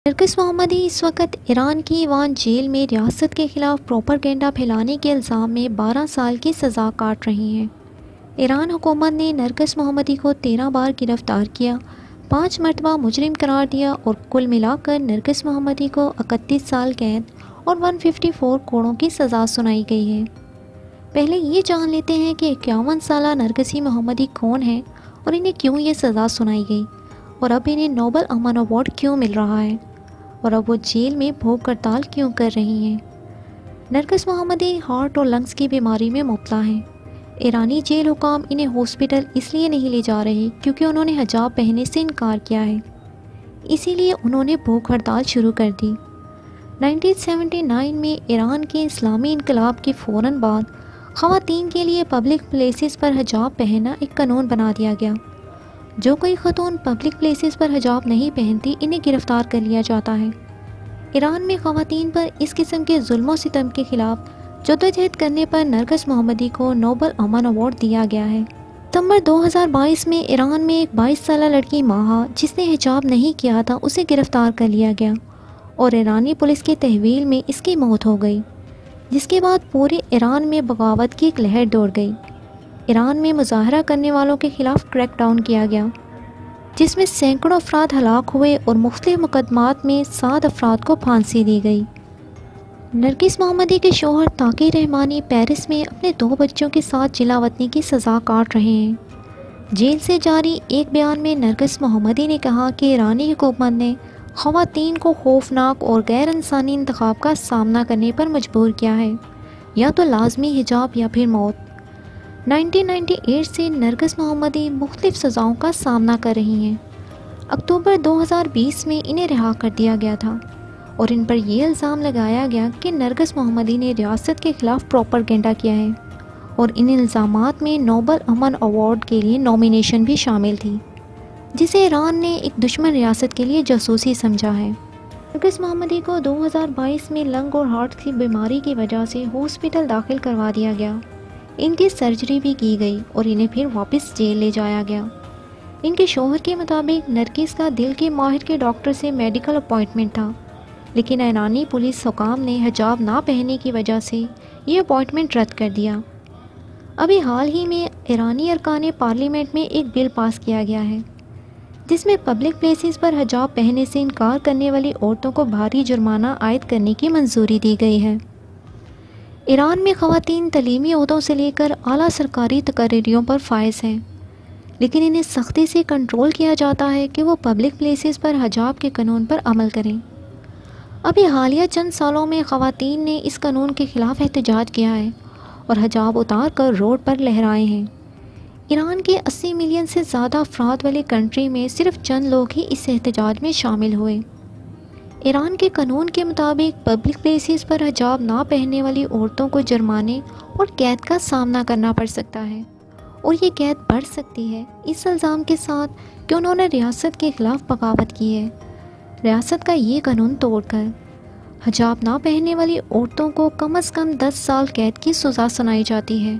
नरगिस मोहम्मदी इस वक्त ईरान की इवान जेल में रियासत के खिलाफ प्रोपेगेंडा फैलाने के इल्ज़ाम में 12 साल की सज़ा काट रही हैं। ईरान हुकूमत ने नरगिस मोहम्मदी को 13 बार गिरफ़्तार किया, 5 मरतबा मुजरिम करार दिया और कुल मिलाकर नरगिस मोहम्मदी को 31 साल कैद और 154 करोड़ की सज़ा सुनाई गई है। पहले ये जान लेते हैं कि 51 साला नरगिसी मोहम्मदी कौन है और इन्हें क्यों ये सज़ा सुनाई गई और अब इन्हें नोबल अमन अवार्ड क्यों मिल रहा है और अब वो जेल में भूख हड़ताल क्यों कर रही हैं। नरगिस मोहम्मदी हार्ट और लंग्स की बीमारी में मुब्तला हैं। ईरानी जेल हुकाम इन्हें हॉस्पिटल इसलिए नहीं ले जा रहे क्योंकि उन्होंने हिजाब पहनने से इनकार किया है, इसीलिए उन्होंने भूख हड़ताल शुरू कर दी। 1979 में ईरान के इस्लामी इनकलाब के फ़ौरन बाद ख़वातीन के लिए पब्लिक प्लेसेस पर हिजाब पहनना एक कानून बना दिया गया। जो कोई ख़तून पब्लिक प्लेसेस पर हिजाब नहीं पहनती इन्हें गिरफ़्तार कर लिया जाता है। ईरान में ख़वातीन पर इस किस्म के जुल्म सितम के ख़िलाफ़ जद्दोजहद करने पर नरगिस मोहम्मदी को नोबल अमन अवार्ड दिया गया है। सितंबर 2022 में ईरान में एक 22 साल लड़की माहा जिसने हिजाब नहीं किया था उसे गिरफ़्तार कर लिया गया और ईरानी पुलिस की तहवील में इसकी मौत हो गई, जिसके बाद पूरे ईरान में बगावत की एक लहर दौड़ गई। ईरान में मुजाहरा करने वालों के ख़िलाफ़ क्रैकडाउन किया गया, जिसमें सैकड़ों अफराद हलाक हुए और मुख्तलिफ मुकदमात में 7 अफराद को फांसी दी गई। नरगिस मोहम्मदी के शौहर ताक़ी रहमानी पेरिस में अपने 2 बच्चों के साथ जिलावतनी की सज़ा काट रहे हैं। जेल से जारी एक बयान में नरगिस मोहम्मदी ने कहा कि ईरानी हुकूमत ने ख़वातीन को खौफनाक और गैर इंसानी इंतखाब का सामना करने पर मजबूर किया है, या तो लाजमी हिजाब या फिर मौत। 1998 से नरगिस मोहम्मदी मुख्तलिफ सज़ाओं का सामना कर रही हैं। अक्टूबर 2020 में इन्हें रिहा कर दिया गया था और इन पर यह इल्ज़ाम लगाया गया कि नरगिस मोहम्मदी ने रियासत के ख़िलाफ़ प्रोपेगेंडा किया है और इन इल्ज़ामात में नोबल अमन अवार्ड के लिए नॉमिनेशन भी शामिल थी, जिसे ईरान ने एक दुश्मन रियासत के लिए जासूसी समझा है। नरगिस मोहम्मदी को 2022 में लंग और हार्ट की बीमारी की वजह से हॉस्पिटल दाखिल करवा दिया गया। इनकी सर्जरी भी की गई और इन्हें फिर वापस जेल ले जाया गया। इनके शौहर के मुताबिक नरगिस का दिल के माहिर के डॉक्टर से मेडिकल अपॉइंटमेंट था, लेकिन ईरानी पुलिस हुकाम ने हिजाब ना पहनने की वजह से ये अपॉइंटमेंट रद्द कर दिया। अभी हाल ही में ईरानी अरकान पार्लियामेंट में एक बिल पास किया गया है, जिसमें पब्लिक प्लेसेस पर हिजाब पहनने से इनकार करने वाली औरतों को भारी जुर्माना आयद करने की मंजूरी दी गई है। ईरान में ख़वातीन तलीमी ओहदों से लेकर आला सरकारी तकरीरियों पर फायज हैं, लेकिन इन्हें सख्ती से कंट्रोल किया जाता है कि वो पब्लिक प्लेसेस पर हिजाब के कानून पर अमल करें। अभी हालिया चंद सालों में ख़वातीन ने इस कानून के ख़िलाफ़ एहतजाज किया है और हिजाब उतार कर रोड पर लहराए हैं। ईरान के 80 मिलियन से ज़्यादा अफराद वाली कंट्री में सिर्फ चंद लोग ही इस एहतजाज में शामिल हुए। ईरान के कानून के मुताबिक पब्लिक प्लेसेस पर हिजाब ना पहनने वाली औरतों को जुर्माने और कैद का सामना करना पड़ सकता है और ये कैद बढ़ सकती है इस इल्ज़ाम के साथ कि उन्होंने रियासत के ख़िलाफ़ बगावत की है। रियासत का ये कानून तोड़कर हिजाब ना पहनने वाली औरतों को कम से कम 10 साल कैद की सज़ा सुनाई जाती है।